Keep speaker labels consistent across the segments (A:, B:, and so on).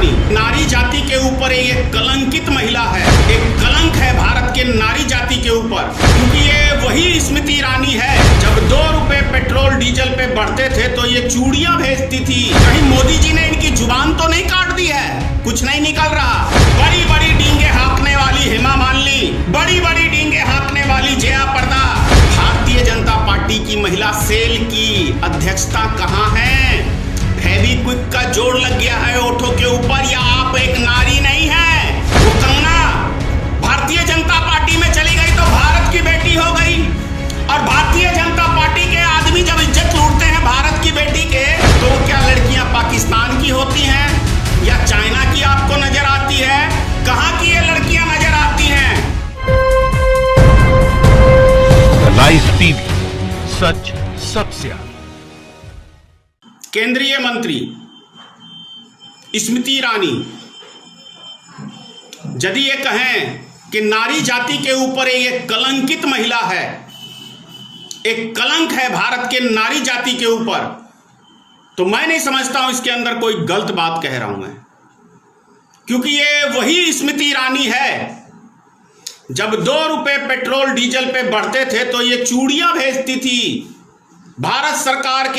A: रानी नारी जाति के ऊपर एक कलंकित महिला है, एक कलंक है भारत के नारी जाति के ऊपर, क्योंकि ये वही स्मृति ईरानी है जब 2 रुपए पेट्रोल डीजल पे बढ़ते थे तो ये चूड़ियां भेजती थी। कहीं मोदी जी ने इनकी जुबान तो नहीं काट दी है? कुछ नहीं निकल रहा। बड़ी बड़ी डींगे हाँकने वाली हेमा मालिनी, बड़ी बड़ी डींगे हाँकने वाली जया प्रदा, भारतीय जनता पार्टी की महिला सेल की अध्यक्षता कहाँ है? फेविक्विक का जोड़ लग गया है ओठों के ऊपर, या आप एक नारी नहीं है? वो कंगना भारतीय जनता पार्टी में चली गई तो भारत की बेटी हो गई, और भारतीय जनता पार्टी के आदमी जब इज्जत लूटते हैं भारत की बेटी के, तो क्या लड़कियां पाकिस्तान की होती हैं या चाइना की आपको नजर आती है? कहां की ये लड़कियां नजर आती हैं?
B: लाइव टीवी, सच सबसे आगे।
A: केंद्रीय मंत्री स्मृति ईरानी यदि ये कहें कि नारी जाति के ऊपर एक कलंकित महिला है, एक कलंक है भारत के नारी जाति के ऊपर, तो मैं नहीं समझता हूं इसके अंदर कोई गलत बात कह रहा हूं मैं, क्योंकि ये वही स्मृति ईरानी है जब 2 रुपए पेट्रोल डीजल पे बढ़ते थे तो ये चूड़ियां भेजती थी भारत सरकार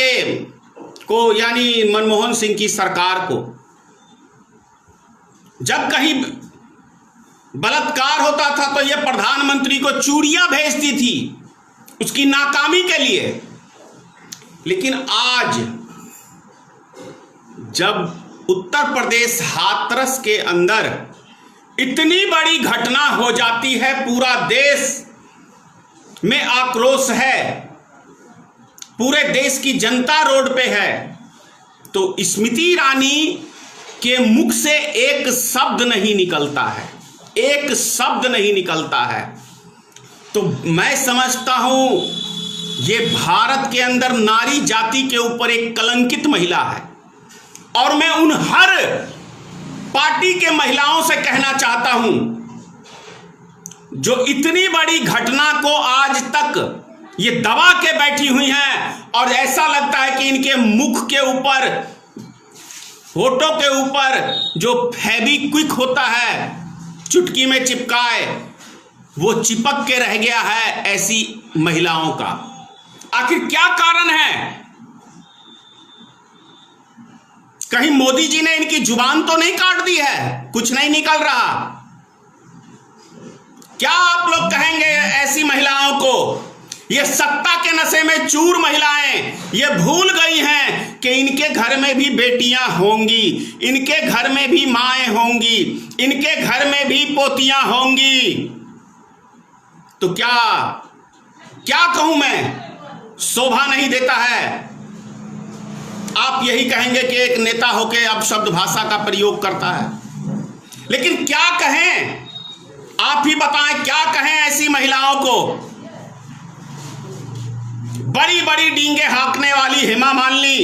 A: को, यानी मनमोहन सिंह की सरकार को। जब कहीं बलात्कार होता था तो यह प्रधानमंत्री को चूड़ियां भेजती थी उसकी नाकामी के लिए। लेकिन आज जब उत्तर प्रदेश हाथरस के अंदर इतनी बड़ी घटना हो जाती है, पूरा देश में आक्रोश है, पूरे देश की जनता रोड पे है, तो स्मृति ईरानी के मुख से एक शब्द नहीं निकलता है, एक शब्द नहीं निकलता है। तो मैं समझता हूं ये भारत के अंदर नारी जाति के ऊपर एक कलंकित महिला है, और मैं उन हर पार्टी के महिलाओं से कहना चाहता हूं जो इतनी बड़ी घटना को आज तक ये दबा के बैठी हुई हैं, और ऐसा लगता है कि इनके मुख के ऊपर, होठों के ऊपर जो फेविक्विक होता है चुटकी में चिपकाए, वो चिपक के रह गया है ऐसी महिलाओं का। आखिर क्या कारण है? कहीं मोदी जी ने इनकी जुबान तो नहीं काट दी है? कुछ नहीं निकल रहा। क्या आप लोग कहेंगे ऐसी महिलाओं को? ये सत्ता के नशे में चूर महिलाएं ये भूल गई हैं कि इनके घर में भी बेटियां होंगी, इनके घर में भी माएं होंगी, इनके घर में भी पोतियां होंगी। तो क्या कहूं मैं, शोभा नहीं देता है। आप यही कहेंगे कि एक नेता होके अब शब्द भाषा का प्रयोग करता है, लेकिन क्या कहें? आप ही बताएं, क्या कहें ऐसी महिलाओं को? बड़ी बड़ी डींगे हाँकने वाली हेमा मालिनी,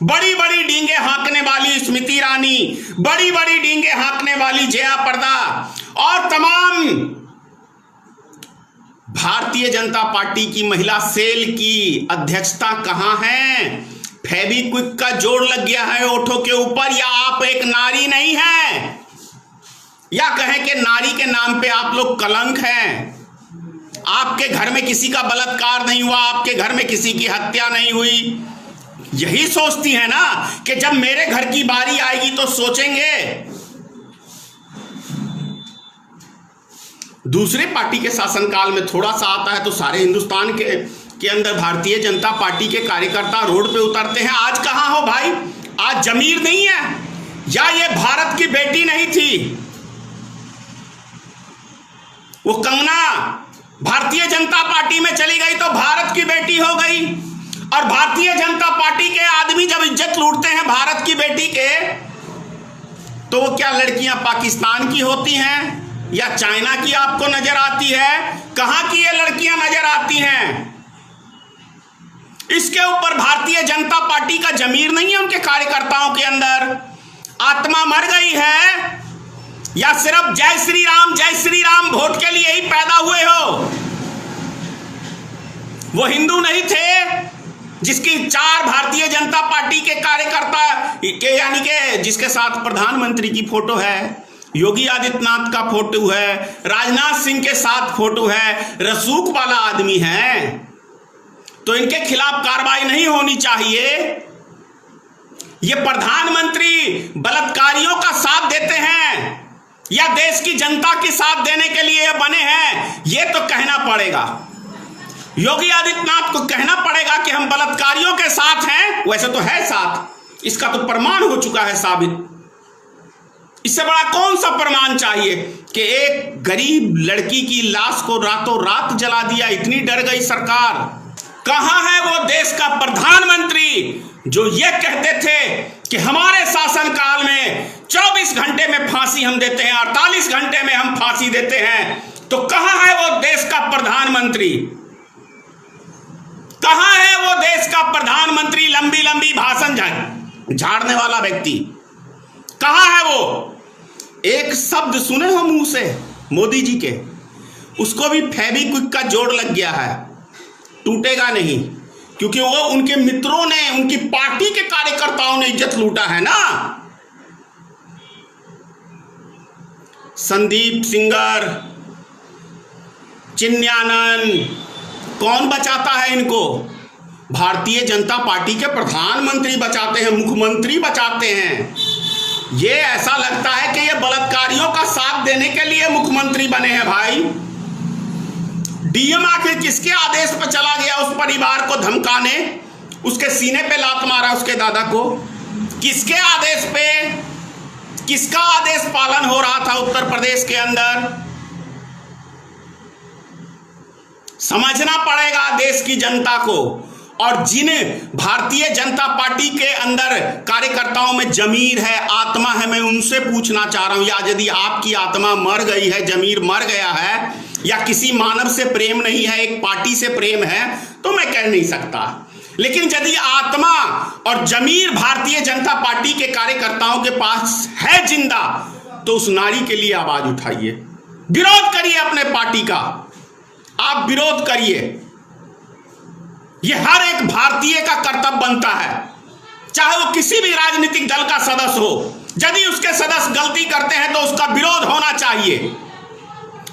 A: बड़ी बड़ी डींगे हाँकने वाली स्मृति ईरानी, बड़ी बड़ी डींगे हाँकने वाली जया प्रदा, और तमाम भारतीय जनता पार्टी की महिला सेल की अध्यक्षता कहां है? फेविक्विक का जोड़ लग गया है ओठों के ऊपर, या आप एक नारी नहीं है? या कहें कि नारी के नाम पे आप लोग कलंक हैं? आपके घर में किसी का बलात्कार नहीं हुआ, आपके घर में किसी की हत्या नहीं हुई। यही सोचती है ना कि जब मेरे घर की बारी आएगी तो सोचेंगे। दूसरे पार्टी के शासनकाल में थोड़ा सा आता है तो सारे हिंदुस्तान के अंदर भारतीय जनता पार्टी के कार्यकर्ता रोड पे उतरते हैं। आज कहां हो भाई? आज जमीर नहीं है? या ये भारत की बेटी नहीं थी? वो कंगना भारतीय जनता पार्टी में चली गई तो भारत की बेटी हो गई, और भारतीय जनता पार्टी के आदमी जब इज्जत लूटते हैं भारत की बेटी के, तो वो क्या लड़कियां पाकिस्तान की होती हैं या चाइना की आपको नजर आती है? कहां की ये लड़कियां नजर आती हैं? इसके ऊपर भारतीय जनता पार्टी का जमीर नहीं है उनके कार्यकर्ताओं के अंदर? आत्मा मर गई है, या सिर्फ जय श्री राम वोट के लिए ही पैदा हुए हो? वो हिंदू नहीं थे, जिसकी 4 भारतीय जनता पार्टी के कार्यकर्ता के यानी कि जिसके साथ प्रधानमंत्री की फोटो है, योगी आदित्यनाथ का फोटो है, राजनाथ सिंह के साथ फोटो है, रसूख वाला आदमी है, तो इनके खिलाफ कार्रवाई नहीं होनी चाहिए। ये प्रधानमंत्री बलात्कारियों का साथ देते हैं या देश की जनता के साथ देने के लिए बने हैं, ये तो कहना पड़ेगा। योगी आदित्यनाथ को कहना पड़ेगा कि हम बलात्कारियों के साथ हैं। वैसे तो है साथ, इसका तो प्रमाण हो चुका है साबित। इससे बड़ा कौन सा प्रमाण चाहिए कि एक गरीब लड़की की लाश को रातों रात जला दिया। इतनी डर गई सरकार। कहां है वो देश का प्रधानमंत्री जो ये कहते थे कि हमारे शासनकाल में 24 घंटे में फांसी हम देते हैं, 48 घंटे में हम फांसी देते हैं। तो कहां है वो देश का प्रधानमंत्री? कहां है वो देश का प्रधानमंत्री? लंबी लंबी भाषण झाड़ने वाला व्यक्ति कहां है वो? एक शब्द सुने हो मुंह से मोदी जी के, उसको भी फेविक्विक का जोड़ लग गया है, टूटेगा नहीं, क्योंकि वो उनके मित्रों ने, उनकी पार्टी के कार्यकर्ताओं ने इज्जत लूटा है ना। संदीप सिंगर, चिन्यानंद, कौन बचाता है इनको? भारतीय जनता पार्टी के प्रधानमंत्री बचाते हैं, मुख्यमंत्री बचाते हैं। ये ऐसा लगता है कि ये बलात्कारियों का साथ देने के लिए मुख्यमंत्री बने हैं। भाई, डीएम आखिर किसके आदेश पर चला गया उस परिवार को धमकाने? उसके सीने पे लात मारा उसके दादा को? किसके आदेश पे? किसका आदेश पालन हो रहा था उत्तर प्रदेश के अंदर? समझना पड़ेगा देश की जनता को। और जिन भारतीय जनता पार्टी के अंदर कार्यकर्ताओं में जमीर है, आत्मा है, मैं उनसे पूछना चाह रहा हूं, या यदि आपकी आत्मा मर गई है, जमीर मर गया है, या किसी मानव से प्रेम नहीं है, एक पार्टी से प्रेम है, तो मैं कह नहीं सकता। लेकिन यदि आत्मा और जमीर भारतीय जनता पार्टी के कार्यकर्ताओं के पास है जिंदा, तो उस नारी के लिए आवाज उठाइए, विरोध करिए अपने पार्टी का, आप विरोध करिए। यह हर एक भारतीय का कर्तव्य बनता है, चाहे वो किसी भी राजनीतिक दल का सदस्य हो। यदि उसके सदस्य गलती करते हैं तो उसका विरोध होना चाहिए,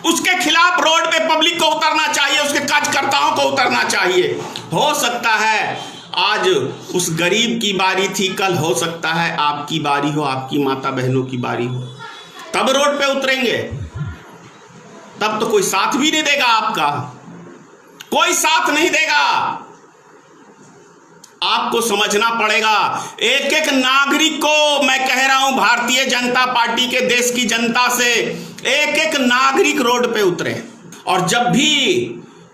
A: उसके खिलाफ रोड पे पब्लिक को उतरना चाहिए, उसके कार्यकर्ताओं को उतरना चाहिए। हो सकता है आज उस गरीब की बारी थी, कल हो सकता है आपकी बारी हो, आपकी माता बहनों की बारी हो, तब रोड पे उतरेंगे। तब तो कोई साथ भी नहीं देगा आपका, कोई साथ नहीं देगा। आपको समझना पड़ेगा, एक एक नागरिक को मैं कह रहा हूं, भारतीय जनता पार्टी के देश की जनता से एक एक नागरिक रोड पे उतरे। और जब भी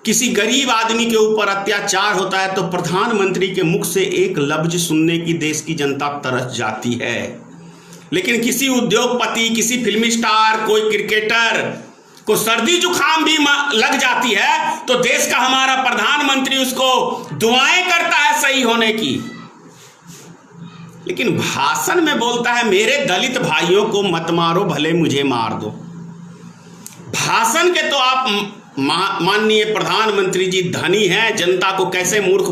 A: किसी गरीब आदमी के ऊपर अत्याचार होता है तो प्रधानमंत्री के मुख से एक लफ्ज सुनने की देश की जनता तरस जाती है। लेकिन किसी उद्योगपति, किसी फिल्मी स्टार, कोई क्रिकेटर को सर्दी जुकाम भी लग जाती है तो देश का हमारा प्रधानमंत्री उसको दुआएं करता है सही होने की। लेकिन भाषण में बोलता है मेरे दलित भाइयों को मत मारो, भले मुझे मार दो। भाषण के तो आप माननीय प्रधानमंत्री जी धनी हैं, जनता को कैसे मूर्ख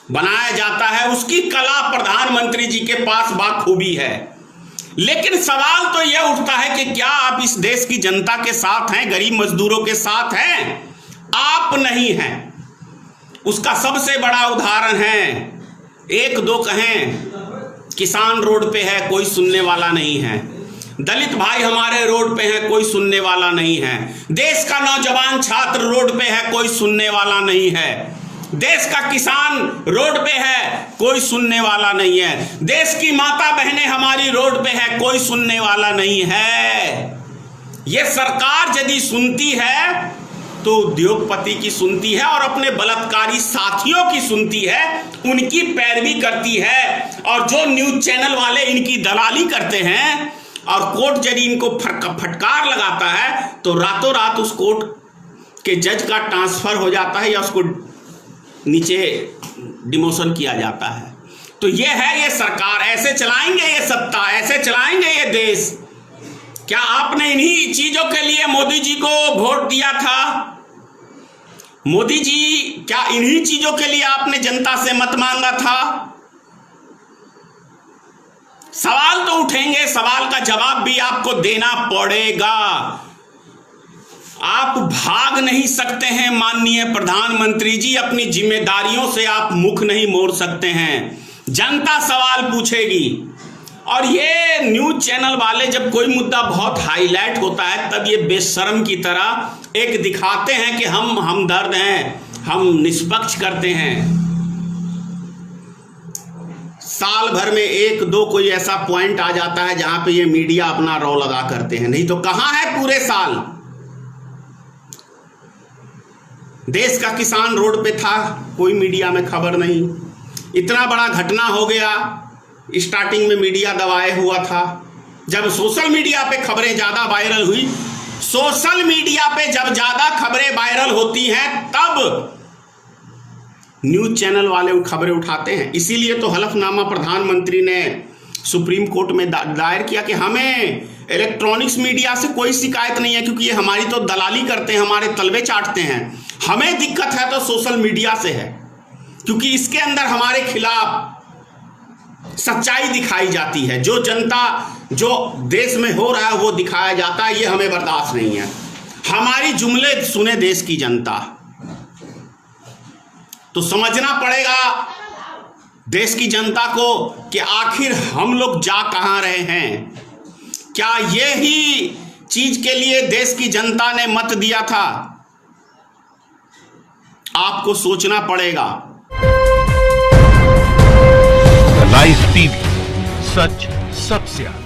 A: बनाया जाता है उसकी कला प्रधानमंत्री जी के पास बाखूबी है। लेकिन सवाल तो यह उठता है कि क्या आप इस देश की जनता के साथ हैं, गरीब मजदूरों के साथ हैं? आप नहीं हैं। उसका सबसे बड़ा उदाहरण है, एक दो कहें किसान रोड पे है, कोई सुनने वाला नहीं है। दलित भाई हमारे रोड पे हैं, कोई सुनने वाला नहीं है। देश का नौजवान छात्र रोड पे है, कोई सुनने वाला नहीं है। देश का किसान रोड पे है, कोई सुनने वाला नहीं है। देश की माता बहनें हमारी रोड पे है, कोई सुनने वाला नहीं है। ये सरकार यदि सुनती है तो उद्योगपति की सुनती है और अपने बलात्कारी साथियों की सुनती है, उनकी पैरवी करती है। और जो न्यूज चैनल वाले इनकी दलाली करते हैं और कोर्ट यदि इनको फटकार लगाता है तो रातों रात उस कोर्ट के जज का ट्रांसफर हो जाता है या उसको नीचे डिमोशन किया जाता है। तो ये है ये सरकार, ऐसे चलाएंगे ये सत्ता, ऐसे चलाएंगे ये देश। क्या आपने इन्हीं चीजों के लिए मोदी जी को वोट दिया था? मोदी जी, क्या इन्हीं चीजों के लिए आपने जनता से मत मांगा था? सवाल तो उठेंगे, सवाल का जवाब भी आपको देना पड़ेगा। आप भाग नहीं सकते हैं माननीय प्रधानमंत्री जी, अपनी जिम्मेदारियों से आप मुख नहीं मोड़ सकते हैं। जनता सवाल पूछेगी। और ये न्यूज चैनल वाले जब कोई मुद्दा बहुत हाईलाइट होता है तब ये बेशर्म की तरह एक दिखाते हैं कि हम हमदर्द हैं, हम निष्पक्ष करते हैं। साल भर में एक दो कोई ऐसा पॉइंट आ जाता है जहां पे ये मीडिया अपना रोल अदा करते हैं, नहीं तो कहां है पूरे साल? देश का किसान रोड पे था, कोई मीडिया में खबर नहीं। इतना बड़ा घटना हो गया, स्टार्टिंग में मीडिया दबाए हुआ था। जब सोशल मीडिया पे खबरें ज्यादा वायरल हुई, सोशल मीडिया पे जब ज्यादा खबरें वायरल होती हैं तब न्यूज चैनल वाले खबरें उठाते हैं। इसीलिए तो हलफनामा प्रधानमंत्री ने सुप्रीम कोर्ट में दायर किया कि हमें इलेक्ट्रॉनिक्स मीडिया से कोई शिकायत नहीं है, क्योंकि ये हमारी तो दलाली करते हैं, हमारे तलवे चाटते हैं। हमें दिक्कत है तो सोशल मीडिया से है, क्योंकि इसके अंदर हमारे खिलाफ सच्चाई दिखाई जाती है। जो जनता, जो देश में हो रहा है वो दिखाया जाता है। ये हमें बर्दाश्त नहीं है। हमारी जुमले सुने देश की जनता, तो समझना पड़ेगा देश की जनता को कि आखिर हम लोग जा कहां रहे हैं। क्या ये ही चीज के लिए देश की जनता ने मत दिया था? आपको सोचना पड़ेगा।
B: लाइव टीवी, सच सबसे आगे।